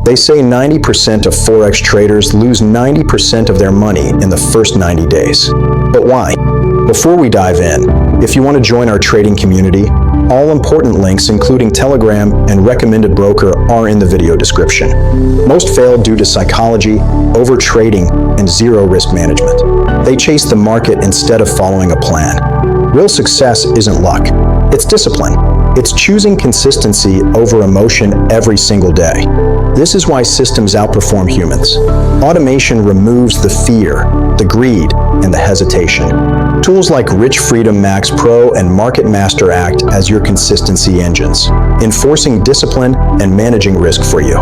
They say 90% of Forex traders lose 90% of their money in the first 90 days. But why? Before we dive in, if you want to join our trading community, all important links, including Telegram and recommended broker, are in the video description. Most fail due to psychology, over-trading, and zero risk management. They chase the market instead of following a plan. Real success isn't luck. It's discipline. It's choosing consistency over emotion every single day. This is why systems outperform humans. Automation removes the fear, the greed, and the hesitation. Tools like RichFreedom Max Pro and Market Master act as your consistency engines, enforcing discipline and managing risk for you.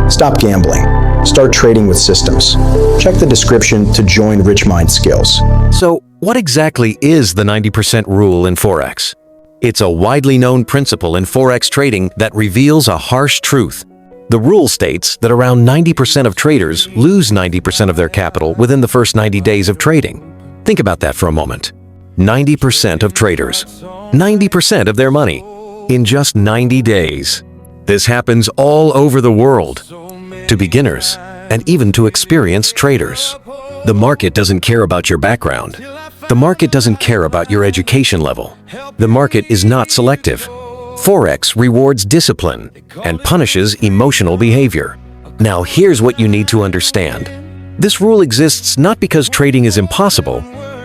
Stop gambling. Start trading with systems. Check the description to join Richminded Skills. So, what exactly is the 90% rule in Forex? It's a widely known principle in Forex trading that reveals a harsh truth. The rule states that around 90% of traders lose 90% of their capital within the first 90 days of trading. Think about that for a moment. 90% of traders, 90% of their money, in just 90 days. This happens all over the world, to beginners and even to experienced traders. The market doesn't care about your background. The market doesn't care about your education level. The market is not selective. Forex rewards discipline and punishes emotional behavior. Now here's what you need to understand. This rule exists not because trading is impossible.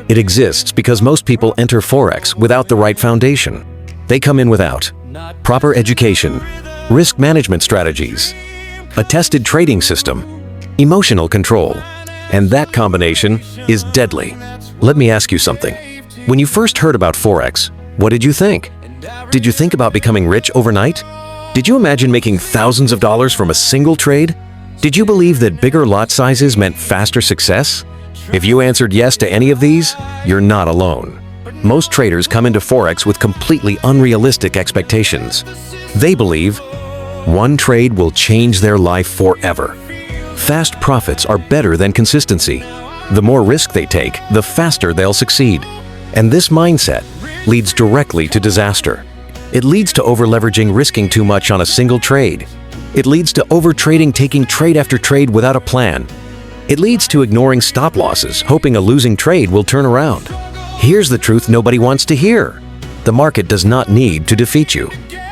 It exists because most people enter Forex without the right foundation. They come in without proper education, risk management strategies, a tested trading system, emotional control, and that combination is deadly. Let me ask you something. When you first heard about Forex, what did you think? Did you think about becoming rich overnight? Did you imagine making thousands of dollars from a single trade? Did you believe that bigger lot sizes meant faster success? If you answered yes to any of these, you're not alone. Most traders come into Forex with completely unrealistic expectations. They believe one trade will change their life forever. Fast profits are better than consistency. The more risk they take, the faster they'll succeed. And this mindset leads directly to disaster. It leads to over-leveraging, risking too much on a single trade. It leads to over-trading, taking trade after trade without a plan. It leads to ignoring stop losses, hoping a losing trade will turn around. Here's the truth nobody wants to hear. The market does not need to defeat you.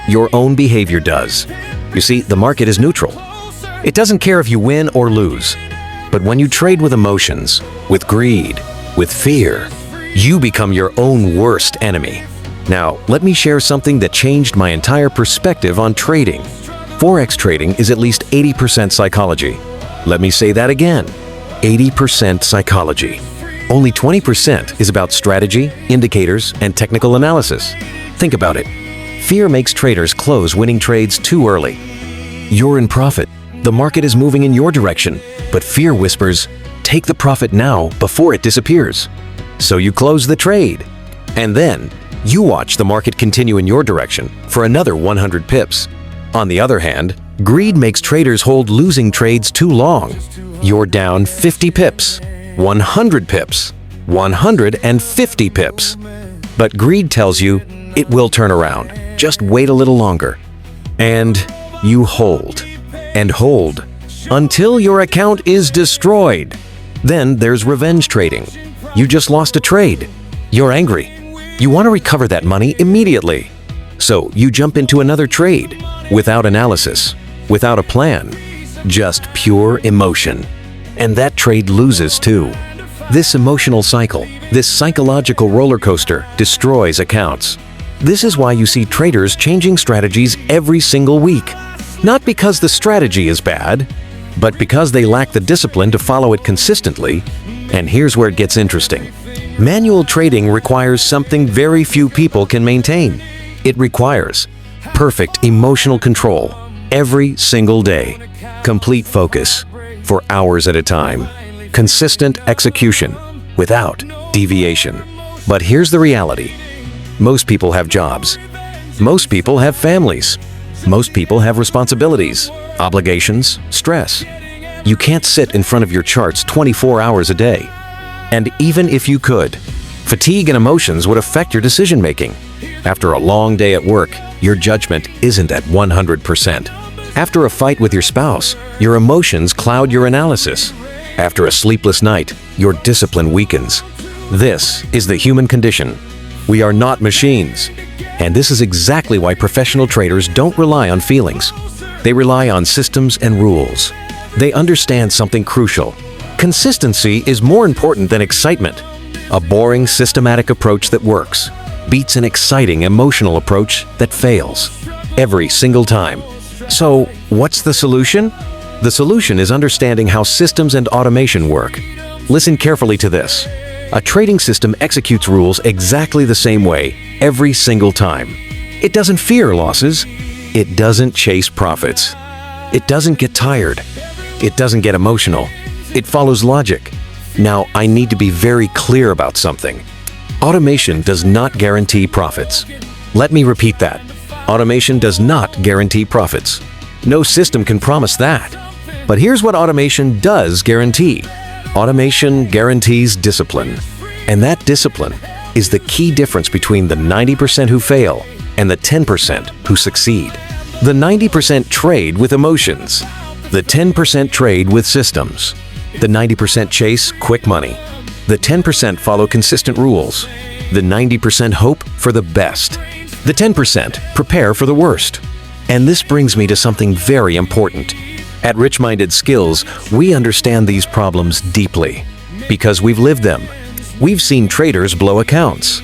Your own behavior does. You see, the market is neutral. It doesn't care if you win or lose. But when you trade with emotions, with greed, with fear, you become your own worst enemy. Now, let me share something that changed my entire perspective on trading. Forex trading is at least 80% psychology. Let me say that again. 80% psychology. Only 20% is about strategy, indicators, and technical analysis. Think about it. Fear makes traders close winning trades too early. You're in profit. The market is moving in your direction, but fear whispers, take the profit now before it disappears. So you close the trade. And then, you watch the market continue in your direction for another 100 pips. On the other hand, greed makes traders hold losing trades too long. You're down 50 pips, 100 pips, 150 pips. But greed tells you it will turn around. Just wait a little longer. And you hold and hold until your account is destroyed. Then there's revenge trading. You just lost a trade. You're angry. You want to recover that money immediately. So you jump into another trade without analysis, without a plan, just pure emotion. And that trade loses too. This emotional cycle, this psychological roller coaster, destroys accounts. This is why you see traders changing strategies every single week. Not because the strategy is bad, but because they lack the discipline to follow it consistently. And here's where it gets interesting. Manual trading requires something very few people can maintain. It requires perfect emotional control every single day, complete focus for hours at a time, consistent execution without deviation. But here's the reality. Most people have jobs. Most people have families. Most people have responsibilities, obligations, stress. You can't sit in front of your charts 24 hours a day. And even if you could, fatigue and emotions would affect your decision-making. After a long day at work, your judgment isn't at 100%. After a fight with your spouse, your emotions cloud your analysis. After a sleepless night, your discipline weakens. This is the human condition. We are not machines. And this is exactly why professional traders don't rely on feelings. They rely on systems and rules. They understand something crucial. Consistency is more important than excitement. A boring, systematic approach that works beats an exciting, emotional approach that fails every single time. So, what's the solution? The solution is understanding how systems and automation work. Listen carefully to this. A trading system executes rules exactly the same way every single time. It doesn't fear losses. It doesn't chase profits. It doesn't get tired. It doesn't get emotional. It follows logic. Now, I need to be very clear about something. Automation does not guarantee profits. Let me repeat that. Automation does not guarantee profits. No system can promise that. But here's what automation does guarantee. Automation guarantees discipline. And that discipline is the key difference between the 90% who fail and the 10% who succeed. The 90% trade with emotions. The 10% trade with systems. The 90% chase quick money. The 10% follow consistent rules. The 90% hope for the best. The 10% prepare for the worst. And this brings me to something very important. At Richminded Skills, we understand these problems deeply because we've lived them. We've seen traders blow accounts.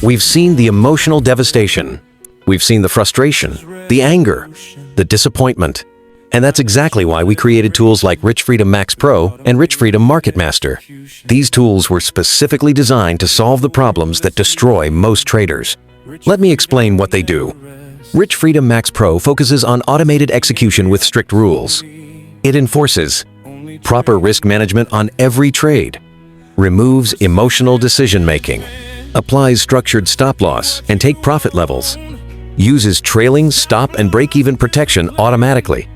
We've seen the emotional devastation. We've seen the frustration, the anger, the disappointment. And that's exactly why we created tools like RichFreedom Max Pro and RichFreedom Market Master. These tools were specifically designed to solve the problems that destroy most traders. Let me explain what they do. RichFreedom Max Pro focuses on automated execution with strict rules. It enforces proper risk management on every trade, removes emotional decision-making, applies structured stop-loss and take-profit levels, uses trailing, stop, and break-even protection automatically.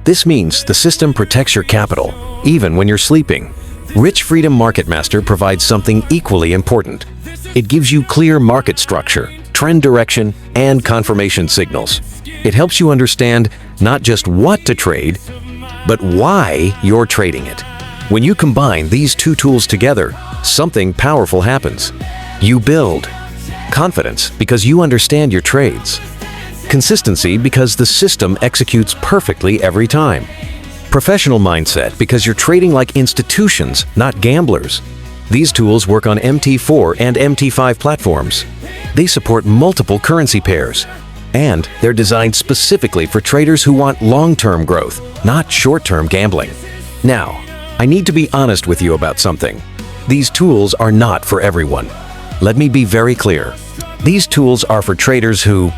This means the system protects your capital, even when you're sleeping. RichFreedom Market Master provides something equally important. It gives you clear market structure, trend direction, and confirmation signals. It helps you understand not just what to trade, but why you're trading it. When you combine these two tools together, something powerful happens. You build confidence because you understand your trades. Consistency because the system executes perfectly every time. Professional mindset because you're trading like institutions, not gamblers. These tools work on MT4 and MT5 platforms. They support multiple currency pairs. And they're designed specifically for traders who want long-term growth, not short-term gambling. Now, I need to be honest with you about something. These tools are not for everyone. Let me be very clear. These tools are for traders who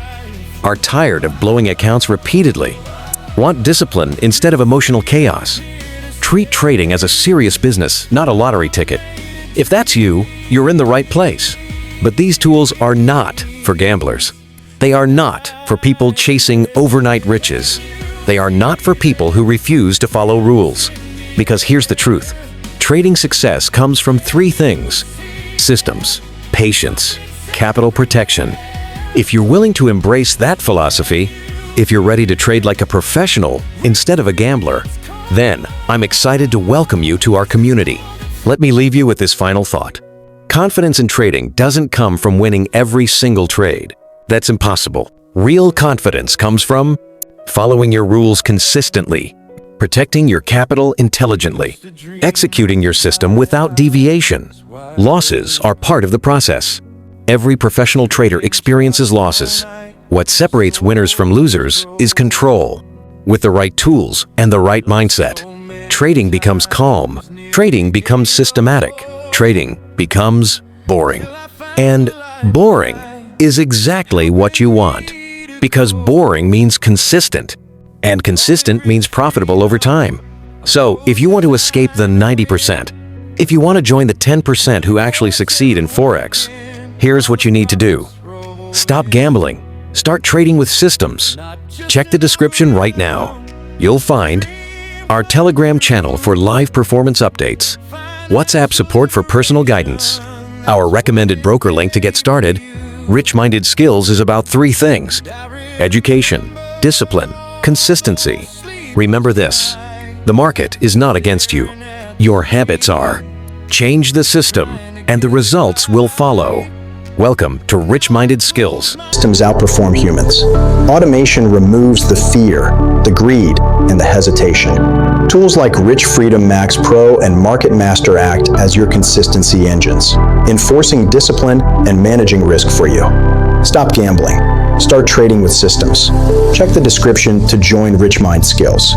are tired of blowing accounts repeatedly, want discipline instead of emotional chaos. Treat trading as a serious business, not a lottery ticket. If that's you, you're in the right place. But these tools are not for gamblers. They are not for people chasing overnight riches. They are not for people who refuse to follow rules. Because here's the truth. Trading success comes from three things: systems, patience, capital protection. If you're willing to embrace that philosophy, if you're ready to trade like a professional instead of a gambler, then I'm excited to welcome you to our community. Let me leave you with this final thought. Confidence in trading doesn't come from winning every single trade. That's impossible. Real confidence comes from following your rules consistently, protecting your capital intelligently, executing your system without deviation. Losses are part of the process. Every professional trader experiences losses. What separates winners from losers is control. With the right tools and the right mindset, trading becomes calm. Trading becomes systematic. Trading becomes boring. And boring is exactly what you want. Because boring means consistent. And consistent means profitable over time. So, if you want to escape the 90%, if you want to join the 10% who actually succeed in Forex, here's what you need to do. Stop gambling. Start trading with systems. Check the description right now. You'll find our Telegram channel for live performance updates, WhatsApp support for personal guidance, our recommended broker link to get started. Richminded Skills is about three things: education, discipline, consistency. Remember this: the market is not against you. Your habits are. Change the system, and the results will follow. Welcome to Richminded Skills. Systems outperform humans. Automation removes the fear, the greed, and the hesitation. Tools like RichFreedom Max Pro and Market Master act as your consistency engines, enforcing discipline and managing risk for you. Stop gambling. Start trading with systems. Check the description to join Richminded Skills.